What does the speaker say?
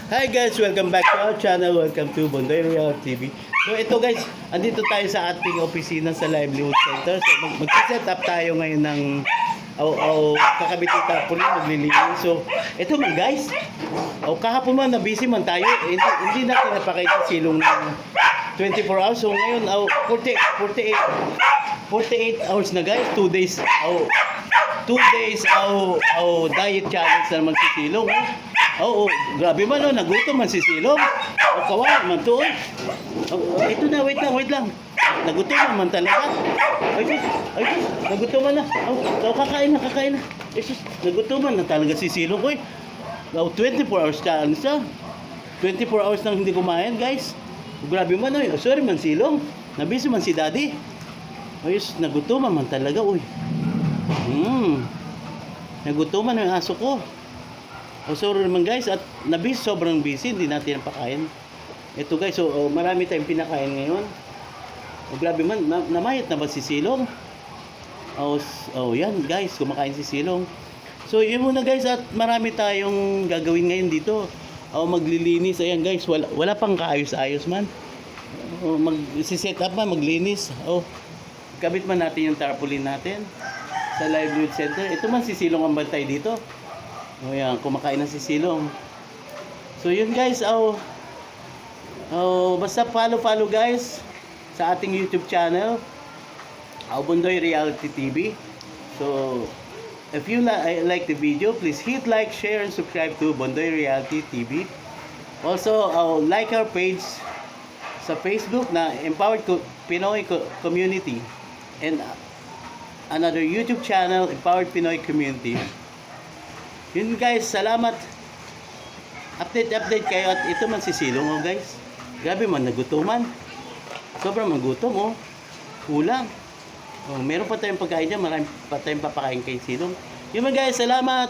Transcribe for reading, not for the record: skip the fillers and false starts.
Hi guys, welcome back to our channel. Welcome to Bondoy Real TV. So ito guys, andito tayo sa ating opisina sa Livelihood Center. So mag-set up tayo ngayon ng kakabit yung tarpaulin, maglilinis. So ito man guys, kahapon man na busy man tayo. Hindi natin napakita silong ng 24 hours. So ngayon, 48 hours na guys, 2 days. 2 days diet challenge na magsisilong. Grabe man nagutom man si Silong. Kawawa man to. Ito na, wait lang. Nagutom man talaga. Ay, nagutom man na. Kakain na. Nagutom man na talaga si Silong. 24 hours challenge siya. 24 hours nang hindi kumain, guys. Grabe man sorry man Silong. Nabisi man si Daddy. Nagutom man talaga, Nagutom man yung aso ko. Sorry naman guys, at sobrang busy, hindi natin napakain. Ito guys, marami tayong pinakain ngayon. Grabe man, namayat na ba si Silong? Yan guys, kumakain si Silong. So yun muna guys, at marami tayong gagawin ngayon dito. Maglilinis, ayan guys, wala pang kaayos-ayos man. Mag-set up man, maglinis. Kabit man natin yung tarpaulin natin sa Livelihood Center. Ito man si Silong ang bantay dito. Yan, kumakain na si Silong. So yun guys, basta follow guys sa ating YouTube channel, Bondoy Reality TV. So if you like the video, please hit like, share, and subscribe to Bondoy Reality TV. Also, like our page sa Facebook na Empowered Pinoy Community, and another YouTube channel, Empowered Pinoy Community. Yun guys, salamat. Update kayo. At ito man si Silong guys. Grabe man, nagutuman. Sobrang magutom Kulang. Meron pa tayong pagkain dyan. Marami pa tayong papakain kay Silong. Yun man guys, salamat.